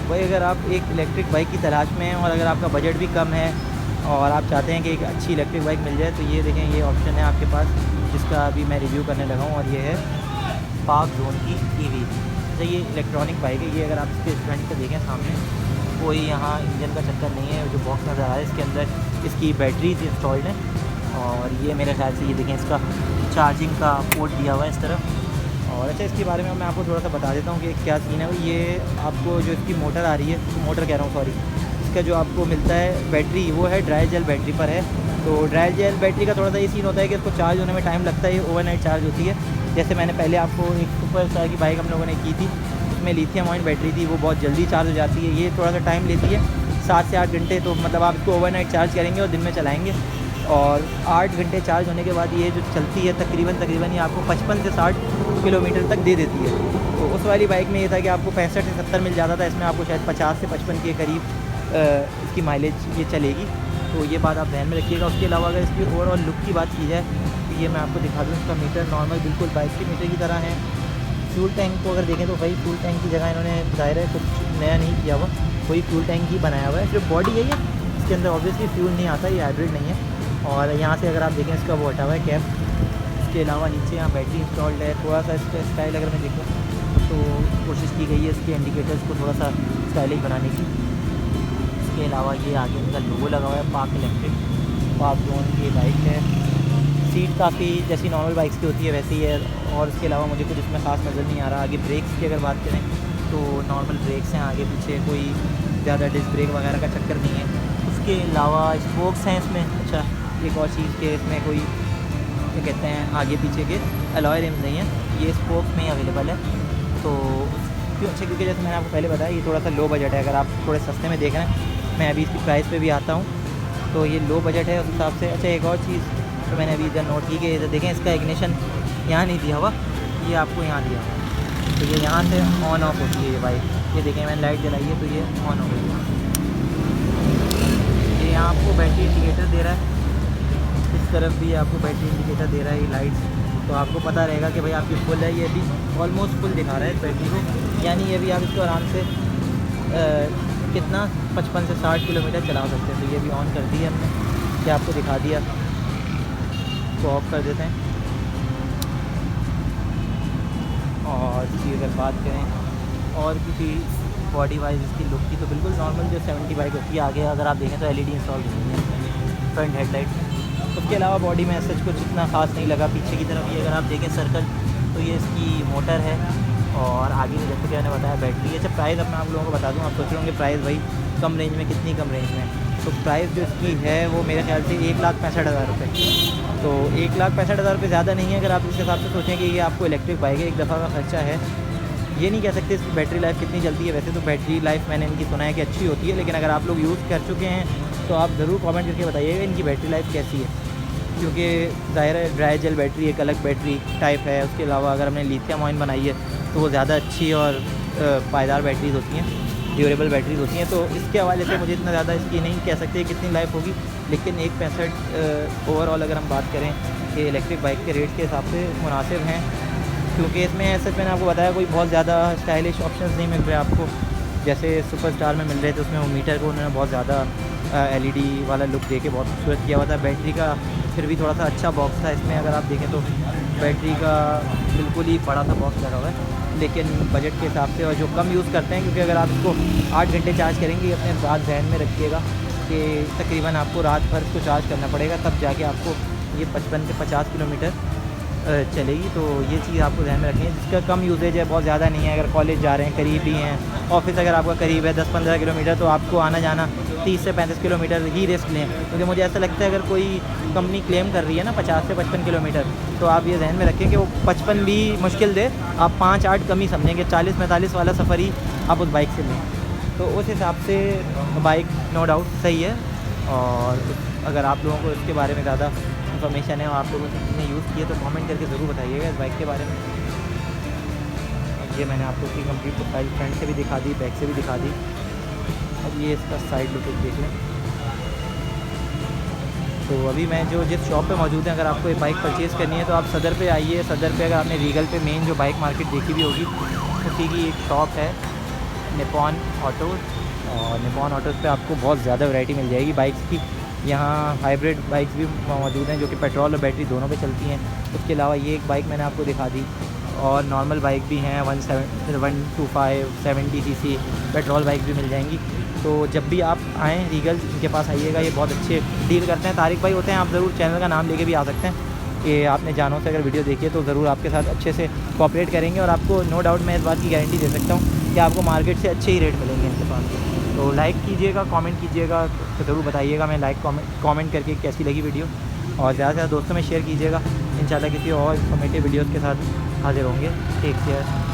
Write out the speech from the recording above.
वही अगर आप एक इलेक्ट्रिक बाइक की तलाश में हैं और अगर आपका बजट भी कम है और आप चाहते हैं कि एक अच्छी इलेक्ट्रिक बाइक मिल जाए, तो ये देखें, ये ऑप्शन है आपके पास, जिसका अभी मैं रिव्यू करने लगा हूँ। और ये है पार्क जोन की ईवी। तो ये इलेक्ट्रॉनिक बाइक है। ये अगर आप इसके फ्रंट पे देखें सामने, कोई यहाँ इंजन का चक्कर नहीं है। जो बॉक्स नज़र आ रहा है इसके अंदर इसकी बैटरीज इंस्टॉल्ड हैं। और ये मेरे ख्याल से ये देखें, इसका चार्जिंग का पोर्ट दिया हुआ है इस तरफ। और अच्छा, इसके बारे में मैं आपको थोड़ा सा बता देता हूँ कि क्या सीन है। ये आपको जो इसकी मोटर आ रही है, मोटर कह रहा हूँ सॉरी, इसका जो आपको मिलता है बैटरी, वो है ड्राई जेल बैटरी पर है। तो ड्राई जेल बैटरी का थोड़ा सा ये सीन होता है कि इसको चार्ज होने में टाइम लगता है। ये ओवरनाइट चार्ज होती है। जैसे मैंने पहले आपको एक सुपर स्टार की बाइक हम लोगों ने की थी, उसमें लिथियम आयन बैटरी थी, वो बहुत जल्दी चार्ज हो जाती है। ये थोड़ा सा टाइम लेती है, 7 से 8 घंटे। तो मतलब आप इसको ओवरनाइट चार्ज करेंगे और दिन में चलाएँगे, और 8 घंटे चार्ज होने के बाद ये जो चलती है तकरीबन ये आपको 55 से 60 किलोमीटर तक दे देती है। तो उस वाली बाइक में ये था कि आपको 65 से 70 मिल जाता था, इसमें आपको शायद 50 से 55 के करीब इसकी माइलेज ये चलेगी। तो ये बात आप ध्यान में रखिएगा। उसके अलावा अगर इसकी ओवरऑल लुक की बात की जाए, तो ये मैं आपको दिखा दूँ। इसका मीटर नॉर्मल बिल्कुल बाइक के मीटर की तरह है। फ्यूल टैंक को अगर देखें तो भाई फ्यूल टैंक की जगह इन्होंने ज़ाहिर है कुछ नया नहीं किया हुआ, कोई फ्यूल टैंक ही बनाया हुआ है। सिर्फ बॉडी है ये, इसके अंदर ऑब्वियसली फ्यूल नहीं आता, ये हाइब्रिड नहीं है। और यहाँ से अगर आप देखें, इसका वो हटा हुआ है कैप। इसके अलावा नीचे यहाँ बैटरी इंस्टॉल्ड है। थोड़ा सा इसका स्टाइल अगर मैं देखूँ तो कोशिश की गई है इसके इंडिकेटर्स को थोड़ा सा स्टाइलिश बनाने की। इसके अलावा ये आगे इनका लोगो लगा हुआ है, पार्क इलेक्ट्रिक। पार्क जोन की बाइक है। सीट काफ़ी जैसी नॉर्मल बाइक्स की होती है वैसी है। और इसके अलावा मुझे कुछ इसमें ख़ास नज़र नहीं आ रहा। आगे ब्रेक्स की अगर बात करें तो नॉर्मल ब्रेक्स हैं, आगे पीछे कोई ज़्यादा डिस्क ब्रेक वगैरह का चक्कर नहीं है। उसके अलावा स्पोक्स हैं इसमें। अच्छा, एक और चीज़ के इसमें कोई क्या कहते हैं, आगे पीछे के अलॉय रिम्स नहीं है, ये स्पोक में अवेलेबल है। तो क्यों अच्छा, क्योंकि जैसे मैंने आपको पहले बताया, ये थोड़ा सा लो बजट है। अगर आप थोड़े सस्ते में देख रहे हैं, मैं अभी इसकी प्राइस पे भी आता हूँ, तो ये लो बजट है उस हिसाब से। अच्छा, एक और चीज़ तो मैंने अभी इधर नोट की कि इधर देखें, इसका इग्निशन यहाँ नहीं दिया हुआ, ये आपको यहाँ दिया हुआ है। तो ये यहाँ से ऑन ऑफ होती है ये बाइक। ये देखें, मैंने लाइट जलाई है तो ये ऑन हो गई है। ये यहाँ आपको बैटरी इंडिकेटर दे रहा है, इस तरफ भी आपको बैटरी इंडिकेटर दे रहा है ये लाइट्स। तो आपको पता रहेगा कि भाई आपकी फुल है। ये भी ऑलमोस्ट फुल दिखा रहा है इस बैटरी को, यानी ये भी आप इसको आराम से कितना 55 से 60 किलोमीटर चला सकते हैं। तो ये भी ऑन कर दी है हमने, ये आपको दिखा दिया। तो ऑफ कर देते हैं। और इसकी अगर बात करें और किसी बॉडी वाइज इसकी लुक की, तो बिल्कुल नॉर्मल जो 70 बाइक होती है। आगे अगर आप देखें तो LED इंस्टॉल होती है फ्रंट हेडलाइट। उसके अलावा बॉडी में सच कुछ इतना ख़ास नहीं लगा। पीछे की तरफ ये अगर आप देखें सर्कल, तो ये इसकी मोटर है। और आगे में जैसे कि मैंने बताया बैटरी है। अच्छा, प्राइस अब मैं आप लोगों को बता दूँ। आप सोच रहे होंगे प्राइस भाई कम रेंज में, कितनी कम रेंज में? तो प्राइस जो इसकी है वो मेरे ख्याल से 1,65,000 रुपये। तो 1,65,000 रुपये ज़्यादा नहीं है अगर आप इस हिसाब से सोचें कि ये आपको इलेक्ट्रिक बाइक है, एक दफ़ा का खर्चा है। ये नहीं कह सकते इसकी बैटरी लाइफ कितनी चलती है। वैसे तो बैटरी लाइफ मैंने इनकी सुना है कि अच्छी होती है, लेकिन अगर आप लोग यूज़ कर चुके हैं तो आप ज़रूर कमेंट करके बताइएगा इनकी बैटरी लाइफ कैसी है। क्योंकि ज़ाहिर है ड्राई जेल बैटरी एक अलग बैटरी टाइप है। उसके अलावा अगर हमने लिथियम आयन बनाई है तो वो ज़्यादा अच्छी और पायदार बैटरीज होती हैं, ड्यूरेबल बैटरीज होती हैं। तो इसके हवाले से मुझे इतना ज़्यादा इसकी नहीं कह सकते कितनी लाइफ होगी, लेकिन 1,65,000 ओवरऑल अगर हम बात करें कि इलेक्ट्रिक बाइक के रेट के हिसाब से मुनासिब हैं। क्योंकि इसमें ऐसा मैंने आपको बताया कोई बहुत ज़्यादा स्टाइलिश ऑप्शंस नहीं मिल रहे आपको, जैसे सुपर स्टार में मिल रहे थे। उसमें वो मीटर को उन्होंने बहुत ज़्यादा LED वाला लुक दे के बहुत खूबसूरत किया हुआ था। बैटरी का फिर भी थोड़ा सा अच्छा बॉक्स था। इसमें अगर आप देखें तो बैटरी का बिल्कुल ही बड़ा सा बॉक्स लगा हुआ है, लेकिन बजट के हिसाब से और जो कम यूज़ करते हैं, क्योंकि अगर आप इसको 8 घंटे चार्ज करेंगे, अपने बात ध्यान में रखिएगा कि तकरीबन आपको रात भर इसको चार्ज करना पड़ेगा, तब जाके आपको ये 55 से 50 किलोमीटर चलेगी। तो ये चीज़ आपको ध्यान में रखनी है। जिसका कम यूजेज है, बहुत ज़्यादा नहीं है, अगर कॉलेज जा रहे हैं, करीब ही हैं, ऑफिस अगर आपका करीब है 10-15 किलोमीटर, तो आपको आना जाना 30 से 35 किलोमीटर ही रिस्क लें। क्योंकि मुझे ऐसा लगता है अगर कोई कंपनी क्लेम कर रही है ना 50 से 55 किलोमीटर, तो आप ये ध्यान में रखें कि वो 55 भी मुश्किल दे, आप 5-8 कम ही समझेंगे, 40-45 वाला सफ़र ही आप उस बाइक से लें। तो उस हिसाब से बाइक नो डाउट सही है। और अगर आप लोगों को इसके बारे में ज़्यादा इन्फॉर्मेशन है और आप लोगों ने यूज़ किए तो कमेंट करके ज़रूर बताइएगा इस बाइक के बारे में। ये मैंने आपको उसकी कंप्लीट प्रोफाइल फ्रंट से भी दिखा दी, बैक से भी दिखा दी। अब ये इसका साइड लुक देख लें। तो अभी मैं जो जिस शॉप पे मौजूद है, अगर आपको एक बाइक परचेज़ करनी है तो आप सदर पे आइए। सदर पे अगर आपने रीगल पे मेन जो बाइक मार्केट देखी भी होगी, उसी की एक शॉप है। निपॉन ऑटोज़, और निपॉन ऑटोज़ पे आपको बहुत ज़्यादा वैरायटी मिल जाएगी बाइक्स की। यहाँ हाइब्रिड बाइक्स भी मौजूद हैं जो कि पेट्रोल और बैटरी दोनों पे चलती हैं। उसके अलावा ये एक बाइक मैंने आपको दिखा दी, और नॉर्मल बाइक भी हैं 125 70 सीसी पेट्रोल बाइक भी मिल जाएंगी। तो जब भी आप आएँ रीगल इनके पास आइएगा, ये बहुत अच्छे डील करते हैं। तारिक भाई होते हैं, आप ज़रूर चैनल का नाम लेके भी आ सकते हैं कि आपने जानों से अगर वीडियो देखी है तो ज़रूर आपके साथ अच्छे से कोऑपरेट करेंगे, और आपको नो डाउट मैं इस बात की गारंटी दे सकता हूँ कि आपको मार्केट से अच्छे ही रेट मिलेंगे इनके पास। तो लाइक कीजिएगा, कमेंट कीजिएगा, तो ज़रूर बताइएगा मैं लाइक कमेंट करके कैसी लगी वीडियो, और ज़्यादा से ज़्यादा दोस्तों में शेयर कीजिएगा। इंशाल्लाह किसी और इन्फॉर्मेटिव वीडियोज़ के साथ हाजिर होंगे। Take care.